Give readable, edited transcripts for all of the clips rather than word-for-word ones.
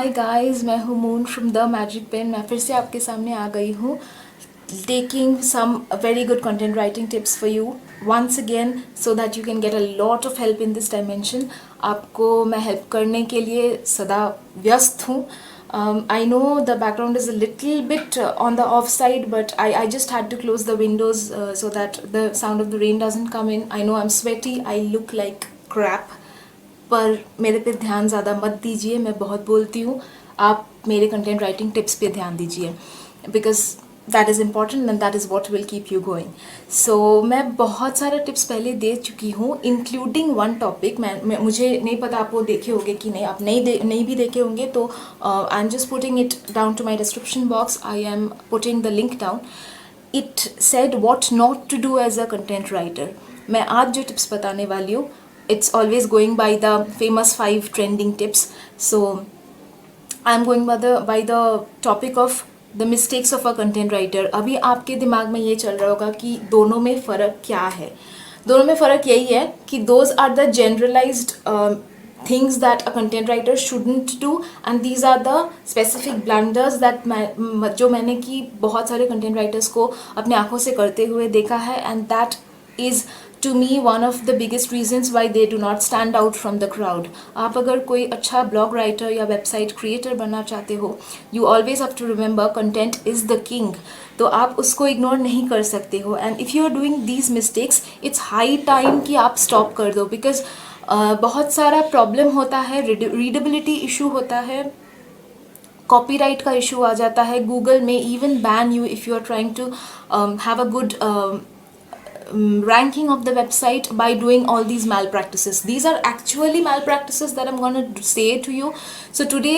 हाय guys, मैं हूँ Moon from the Magic Pen. मैं फिर से आपके सामने आ गई हूँ taking some very good content writing tips for you once again so that you can get a lot of help in this dimension. आपको मैं हेल्प करने के लिए सदा व्यस्त हूँ। I know the background is a little bit on the off side, but I just had to close the windows so that the sound of the rain doesn't come in. I know I'm sweaty, I look like crap, पर मेरे पे ध्यान ज़्यादा मत दीजिए, मैं बहुत बोलती हूँ। आप मेरे कंटेंट राइटिंग टिप्स पे ध्यान दीजिए because that is important and that is what will keep you going. So मैं बहुत सारे टिप्स पहले दे चुकी हूँ इंक्लूडिंग वन टॉपिक। मैं मुझे नहीं पता आप वो देखे होंगे कि नहीं, आप नहीं भी देखे होंगे तो I am just putting it down to my description box. I am putting the link down. It said what not to do as a content writer. मैं आज जो टिप्स बताने वाली हूँ, it's always going by the famous 5 trending tips. So I'm going by the topic of the mistakes of a content writer. अभी आपके दिमाग में ये चल रहा होगा कि दोनों में फ़र्क क्या है। दोनों में फ़र्क यही है कि those are the generalized things that a content writer shouldn't do and these are the specific blunders that जो मैंने कि बहुत सारे content writers को अपने आँखों से करते हुए देखा है, and that is to me one of the biggest reasons why they do not stand out from the crowd. आप अगर कोई अच्छा blog writer या website creator बनना चाहते हो, you always have to remember content is the king. तो आप उसको ignore नहीं कर सकते हो, and if you are doing these mistakes, it's high time कि आप stop कर दो because बहुत सारा problem होता है, readability issue होता है, कॉपीराइट का इशू आ जाता है, गूगल में even ban you if you are trying to have a good ranking of the website by doing all these malpractices. These are actually malpractices that I'm going to say to you. So today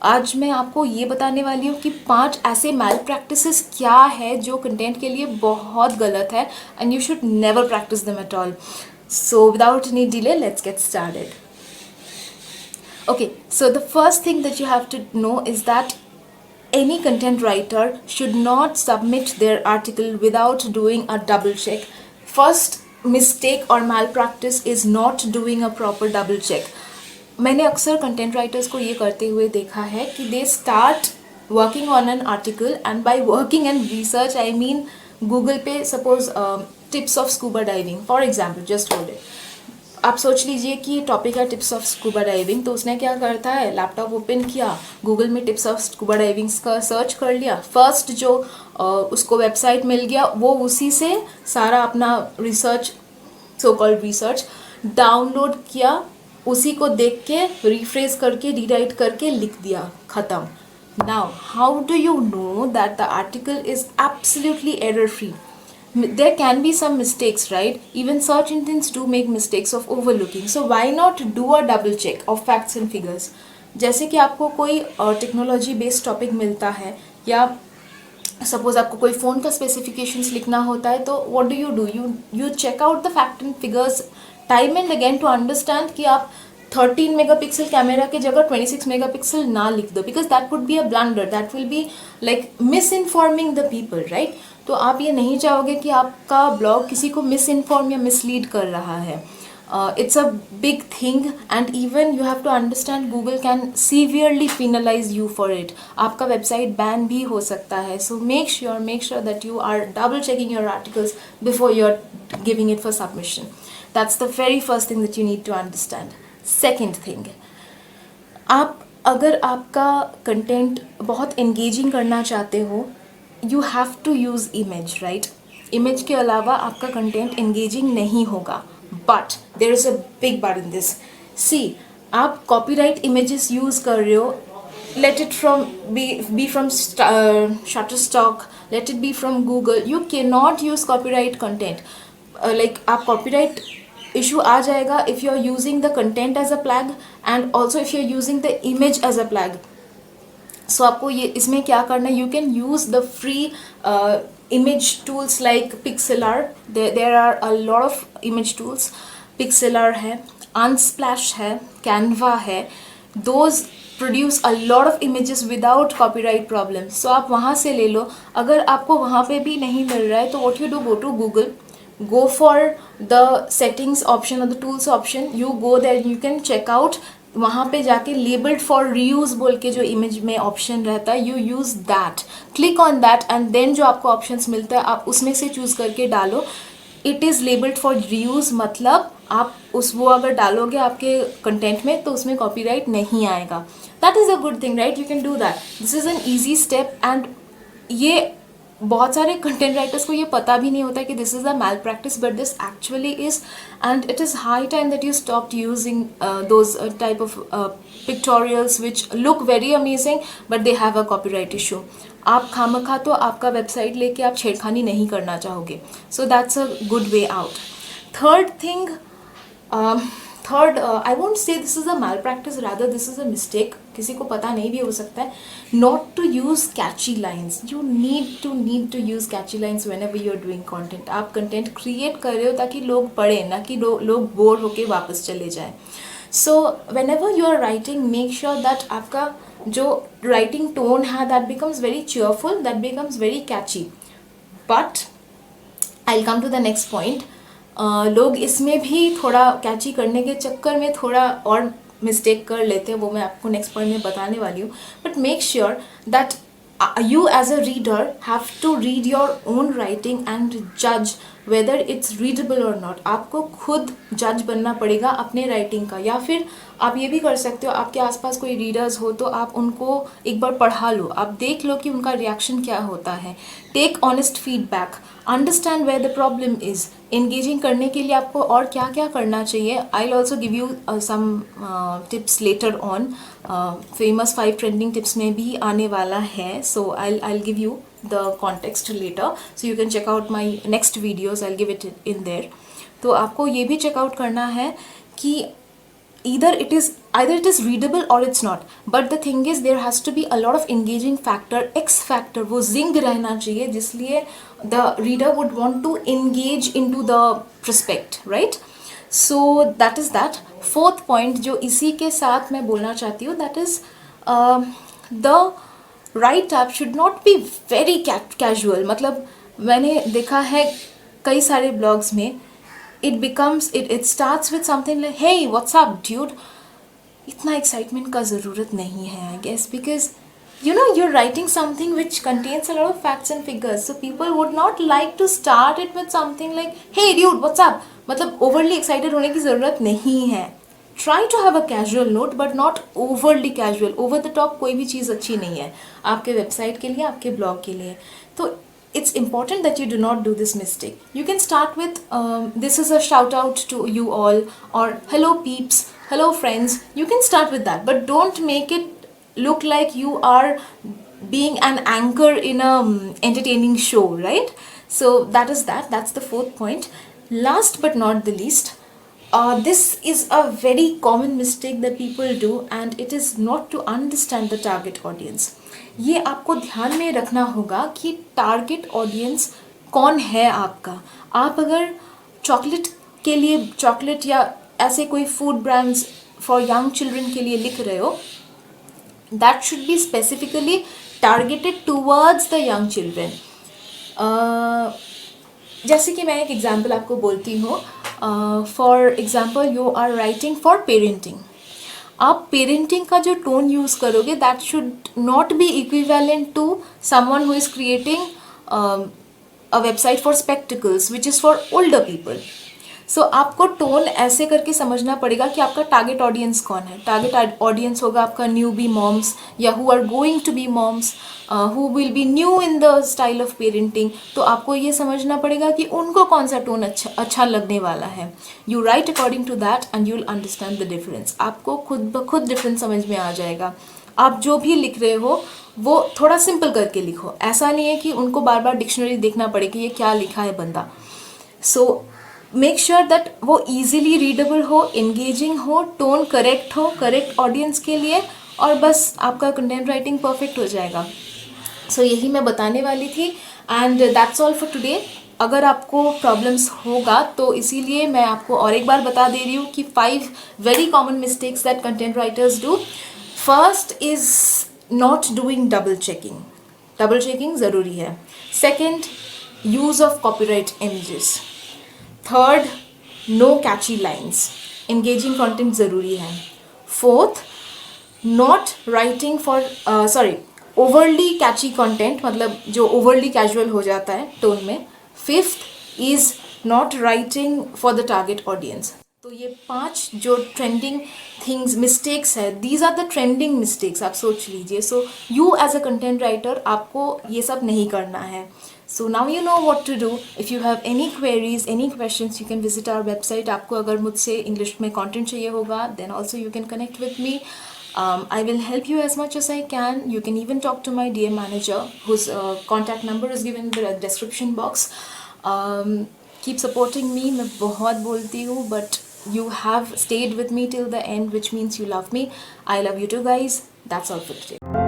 आज मैं आपको ये बताने वाली हूँ कि 5 ऐसे malpractices क्या है जो कंटेंट के लिए बहुत गलत है and you should never practice them at all. So without any delay, let's get started. Okay, so the first thing that you have to know is that any content writer should not submit their article without doing a double check. First mistake or malpractice is not doing a proper double check. मैंने अक्सर content writers को ये करते हुए देखा है कि they start working on an article and by working and research I mean Google पे suppose tips of scuba diving for example, just hold it. आप सोच लीजिए कि टॉपिक है टिप्स ऑफ स्कूबा डाइविंग, तो उसने क्या करता है, लैपटॉप ओपन किया, गूगल में टिप्स ऑफ स्कूबा डाइविंग का सर्च कर लिया, फर्स्ट जो उसको वेबसाइट मिल गया वो उसी से सारा अपना research, so called research download किया, उसी को देख के रिफ्रेश करके रीराइट करके लिख दिया, ख़त्म। Now how do you know that the article is absolutely error free? There can be some mistakes, right? Even search engines do make mistakes of overlooking. So why not do a double check of facts and figures? जैसे कि आपको कोई technology based topic मिलता है या suppose आपको कोई phone का स्पेसिफिकेशंस लिखना होता है, तो what do you check out the fact and figures time and again to understand कि आप 13 मेगापिक्सल कैमरा की जगह 26 मेगापिक्सल ना लिख दो because that would be a blunder, that will be like miss informing the people, right? तो आप ये नहीं चाहोगे कि आपका ब्लॉग किसी को मिस इन्फॉर्म या मिसलीड कर रहा है। It's a big thing and even you have to understand Google can severely penalise you for it. आपका वेबसाइट बैन भी हो सकता है। So make sure that you are double checking your articles before you are giving it for submission. That's the very first thing that you need to understand. Second thing, आप अगर आपका content बहुत engaging करना चाहते हो, you have to use image, right? Image के अलावा आपका कंटेंट एंगेजिंग नहीं होगा, but there is a big but in this. See, आप कॉपीराइट इमेजेस यूज़ कर रहे हो, let it from be from Shutterstock, let it be from Google. You cannot use copyright content. Like आप copyright issue आ जाएगा if you are using the content as a flag and also if you are using the image as a flag. सो आपको ये इसमें क्या करना है, you can use the free image tools like Pixlr, there are a lot of image tools. Pixlr है, Unsplash है, Canva है, those produce a lot of images without copyright problem. So आप वहाँ से ले लो। अगर आपको वहाँ पे भी नहीं मिल रहा है तो what you do, go to Google, go for the settings option or the tools option, you go there, you can check out वहाँ पे जाके लेबल्ड फॉर रीयूज बोल के जो इमेज में ऑप्शन रहता है, you use that, click on that and then जो आपको ऑप्शंस मिलता है आप उसमें से चूज़ करके डालो। It is labelled for reuse, मतलब आप उस वो अगर डालोगे आपके कंटेंट में तो उसमें कॉपीराइट नहीं आएगा। That is a good thing, right? You can do that. This is an easy step and ये बहुत सारे कंटेंट राइटर्स को ये पता भी नहीं होता कि this is a malpractice, but this actually is, and it is high time that you stopped using those type of pictorials which look very amazing but they have a copyright issue. आप खामखा तो आपका website लेके आप छेड़खानी नहीं करना चाहोगे, so that's a good way out. Third thing, I won't say this is a malpractice, rather this is a mistake, किसी को पता नहीं भी हो सकता है, not to use catchy lines. You need to use catchy lines whenever you are doing content. आप content create कर रहे हो ताकि लोग पढ़ें, ना कि लोग बोर होके वापस चले जाएं. So whenever you are writing, make sure that आपका जो writing tone है that becomes very cheerful, that becomes very catchy. But I'll come to the next point. लोग इसमें भी थोड़ा कैची करने के चक्कर में थोड़ा और मिस्टेक कर लेते हैं, वो मैं आपको नेक्स्ट पॉइंट में बताने वाली हूँ. But make sure that you as a reader have to read your own writing and judge whether it's readable or not. आपको खुद जज बनना पड़ेगा अपने राइटिंग का. या फिर आप ये भी कर सकते हो, आपके आसपास कोई रीडर्स हो तो आप उनको एक बार पढ़ा लो, आप देख लो कि उनका रिएक्शन क्या होता है. Take honest feedback, understand where the problem is. Engaging करने के लिए आपको और क्या क्या करना चाहिए. I will also give you some tips later on. Famous 5 trending tips में भी आने वाला है, सो I'll give you the context later, so you can check out my next videos. I'll give it in there. तो आपको ये भी checkout करना है कि either it is readable or it's not, but the thing is there has to be a lot of engaging factor, X factor, वो zing रहना चाहिए जिसलिए the reader would want to engage into the prospect, right? So that is that. Fourth point जो इसी के साथ मैं बोलना चाहती हूँ, that is the write up should not be very casual. मतलब मैंने देखा है कई सारे ब्लॉग्स में it starts with something like hey what's up dude. इतना एक्साइटमेंट का ज़रूरत नहीं है I guess, because you're writing something which contains a lot of facts and figures, so people would not like to start it with something like hey dude what's up. मतलब overly excited होने की ज़रूरत नहीं है. Try to have a casual note but not overly casual. Over the top कोई भी चीज़ अच्छी नहीं है आपके वेबसाइट के लिए, आपके ब्लॉग के लिए. तो it's important that you do not do this mistake. You can start with this is a shout out to you all, or hello peeps, hello friends. You can start with that, but don't make it look like you are being an anchor in a entertaining show, right? So that's the fourth point. Last but not the least, this is a very common mistake that people do, and it is not to understand the target audience. ये आपको ध्यान में रखना होगा कि target audience कौन है आपका. आप अगर चॉकलेट के लिए, चॉकलेट या ऐसे कोई food brands for young children के लिए लिख रहे हो, that should be specifically targeted towards the young children. जैसे कि मैं एक एग्जाम्पल आपको बोलती हूँ. For example you are writing for parenting. आप पेरेंटिंग का जो टोन यूज़ करोगे that should not be equivalent to someone who is creating a website for spectacles which is for older people. So आपको tone ऐसे करके समझना पड़ेगा कि आपका टारगेट ऑडियंस कौन है. टारगेट ऑडियंस होगा आपका न्यू बी मॉम्स या who are going to be moms, who will be new in the style of parenting. तो आपको ये समझना पड़ेगा कि उनको कौन सा टोन अच्छा लगने वाला है. You write according to that and you will understand the difference. आपको खुद ब खुद डिफरेंस समझ में आ जाएगा. आप जो भी लिख रहे हो वो थोड़ा सिंपल करके लिखो. ऐसा नहीं है कि उनको बार बार डिक्शनरी देखना पड़े कि ये क्या लिखा है बंदा. सो मेक श्योर दैट वो ईजिली रीडेबल हो, एंगेजिंग हो, टोन करेक्ट हो, करेक्ट ऑडियंस के लिए, और बस आपका कंटेंट राइटिंग परफेक्ट हो जाएगा. सो यही मैं बताने वाली थी and that's all for today. अगर आपको प्रॉब्लम्स होगा तो इसीलिए मैं आपको और एक बार बता दे रही हूँ कि 5 very common mistakes that content writers do. First is not doing double checking. Double checking ज़रूरी है. Second, use of copyright images. Third, no catchy lines. Engaging content ज़रूरी है. Fourth, not writing for overly catchy content, मतलब जो overly casual हो जाता है tone में. Fifth is not writing for the target audience. तो ये 5 जो ट्रेंडिंग थिंग्स मिस्टेक्स है, these are the trending mistakes, आप सोच लीजिए. So you as a content writer आपको ये सब नहीं करना है. So now you know what to do. If you have any queries, any questions, you can visit our website. आपको अगर मुझसे इंग्लिश में कंटेंट चाहिए होगा, then also you can connect with me. I will help you as much as I can. You can even talk to my DM manager, whose contact number is given in the description box. Keep supporting me. मैं बहुत बोलती हूँ, but you have stayed with me till the end, which means you love me. I love you too, guys. That's all for today.